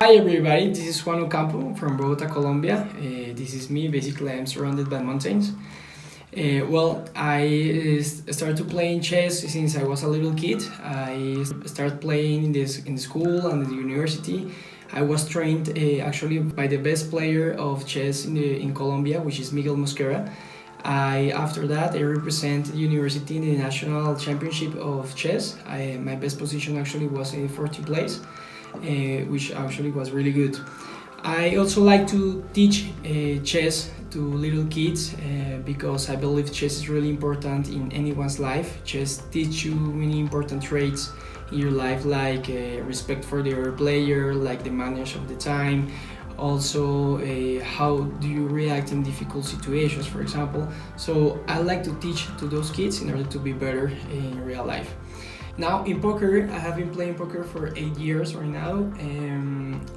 Hi everybody, this is Juan Ocampo from Bogota, Colombia. This is me. Basically, I'm surrounded by mountains. I started playing chess since I was a little kid. I started playing in school and in the university. I was trained actually by the best player of chess in Colombia, which is Miguel Mosquera. After that, I represent the university in the national championship of chess. My best position actually was in 14th place, which actually was really good. I also like to teach chess to little kids because I believe chess is really important in anyone's life. Chess teach you many important traits in your life, like respect for the other player, like the manage of the time, also how do you react in difficult situations, for example. So I like to teach to those kids in order to be better in real life. Now in poker, I have been playing poker for 8 years right now.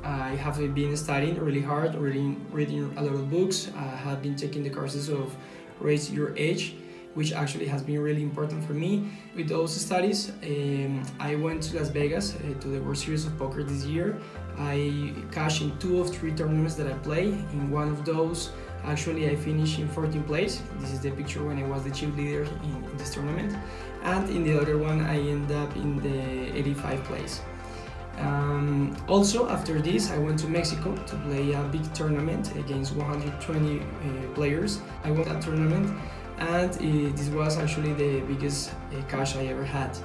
I have been studying really hard, reading a lot of books. I have been taking the courses of Raise Your Age, which actually has been really important for me. With those studies, I went to Las Vegas to the World Series of Poker this year. I cashed in 2 of 3 tournaments that I play. In one of those, actually I finished in 14th place. This is the picture when I was the chief leader in this tournament. And in the other one, I ended up in the 85th place. Also, after this, I went to Mexico to play a big tournament against 120 players. I won that tournament, and this was actually the biggest cash I ever had.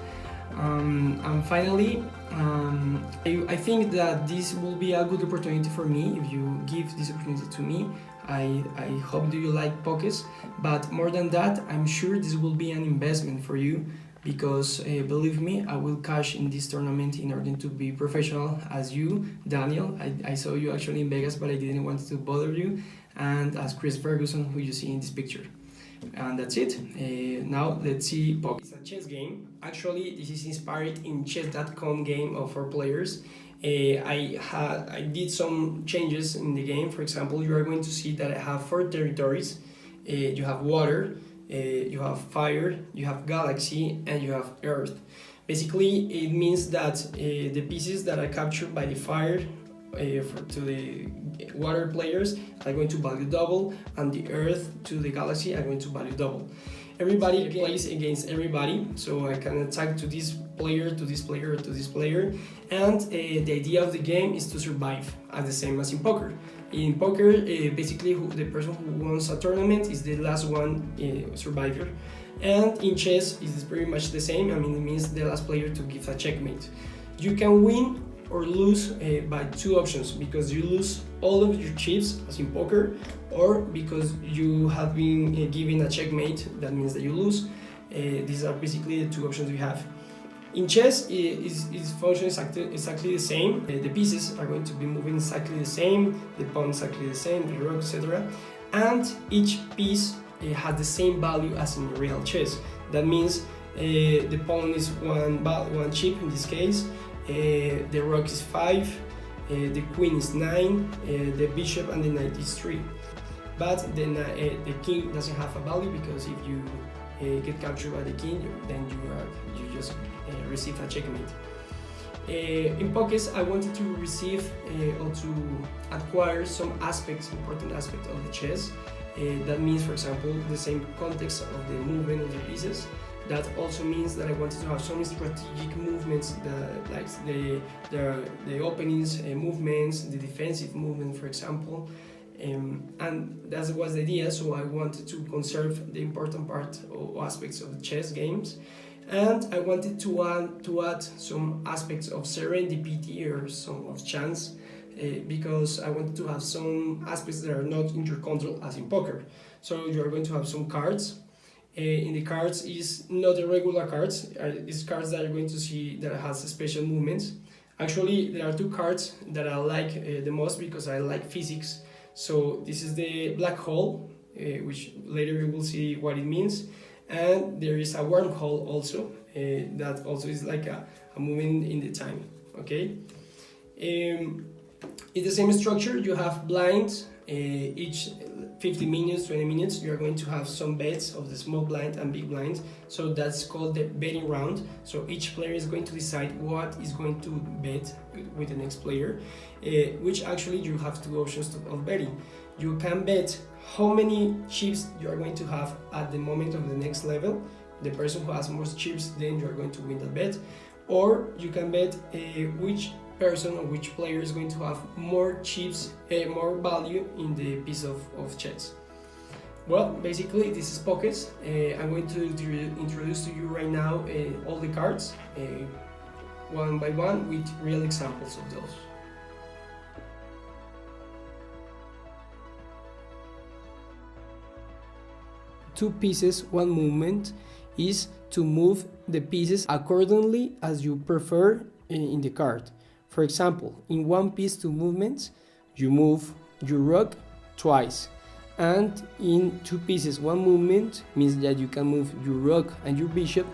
And finally, I think that this will be a good opportunity for me if you give this opportunity to me. I hope that you like Pokess, but more than that, I'm sure this will be an investment for you because believe me, I will cash in this tournament in order to be professional as you, Daniel. I saw you actually in Vegas, but I didn't want to bother you, and as Chris Ferguson, who you see in this picture. And that's it. Now let's see Pokess. It's a chess game. Actually, this is inspired in chess.com game of 4 players. I did some changes in the game. For example, you are going to see that I have 4 territories. You have water, you have fire, you have galaxy, and you have earth. Basically, it means that the pieces that are captured by the fire to the water players are going to value double, and the earth to the galaxy are going to value double. Everybody plays against everybody, so I can attack to this player, to this player, to this player, and the idea of the game is to survive, as the same as in poker. In poker, basically the person who wins a tournament is the last one survivor, and in chess it is pretty much the same. I mean, it means the last player to give a checkmate. You can win or lose by 2 options, because you lose all of your chips as in poker, or because you have been given a checkmate, that means that you lose. These are basically the 2 options you have. In chess, its function is exactly the same. The pieces are going to be moving exactly the same, the pawn exactly the same, the rook, etc. And each piece has the same value as in real chess. That means the pawn is one chip in this case, the rook is 5, the queen is 9, the bishop and the knight is 3. But then the king doesn't have a value, because if you get captured by the king, then you just receive a checkmate. In Pokess, I wanted to receive or to acquire some important aspects of the chess. That means, for example, the same context of the movement of the pieces. That also means that I wanted to have some strategic movements, like the openings movements, the defensive movement, for example. And that was the idea, so I wanted to conserve the important part or aspects of the chess games, and I wanted to add some aspects of serendipity or some of chance, because I wanted to have some aspects that are not in your control as in poker. So you are going to have some cards. In the cards is not the regular cards, it's cards that you're going to see that has special movements. Actually, there are 2 cards that I like the most because I like physics. So this is the black hole, which later you will see what it means, and there is a wormhole also, that also is like a movement in the time. Okay, in the same structure you have blinds Each 50 minutes, 20 minutes, you are going to have some bets of the small blind and big blind. So that's called the betting round. So each player is going to decide what is going to bet with the next player, which actually you have two options of betting. You can bet how many chips you are going to have at the moment of the next level. The person who has most chips, then you are going to win that bet. Or you can bet which person or which player is going to have more chips, more value in the piece of chess. Well, basically this is Pokess. I'm going to introduce to you right now all the cards, one by one, with real examples of those. Two pieces, one movement is to move the pieces accordingly as you prefer in the card. For example, in one piece, two movements, you move your rook twice, and in two pieces, one movement means that you can move your rook and your bishop,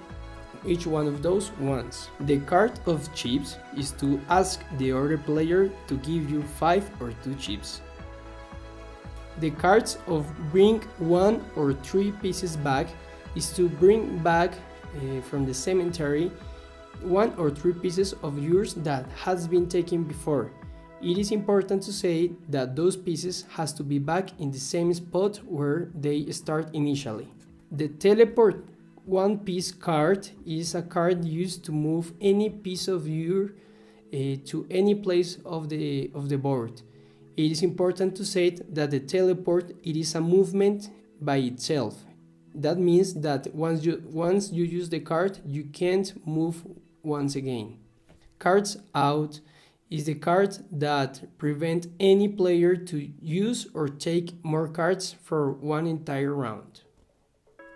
each one of those once. The card of chips is to ask the other player to give you 5 or 2 chips. The cards of bring 1 or 3 pieces back is to bring back from the cemetery 1 or 3 pieces of yours that has been taken before. It is important to say that those pieces has to be back in the same spot where they start initially. The teleport one piece card is a card used to move any piece of your to any place of the board. It is important to say that the teleport it is a movement by itself. That means that once you use the card, you can't move once again. Cards out is the card that prevent any player to use or take more cards for one entire round.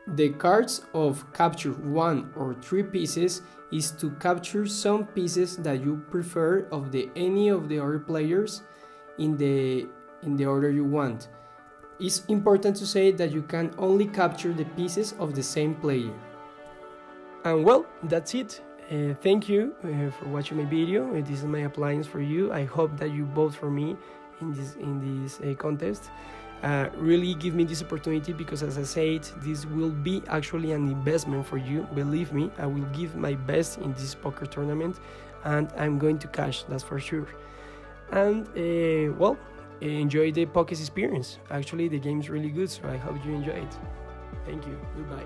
The cards of capture 1 or 3 pieces is to capture some pieces that you prefer of any of the other players in the order you want. It's important to say that you can only capture the pieces of the same player. And well, that's it. Thank you for watching my video. This is my appliance for you. I hope that you vote for me in this contest. Really give me this opportunity, because as I said, this will be actually an investment for you. Believe me, I will give my best in this poker tournament, and I'm going to cash, that's for sure. And well, enjoy the Pokess experience. Actually, the game is really good, so I hope you enjoy it. Thank you. Goodbye.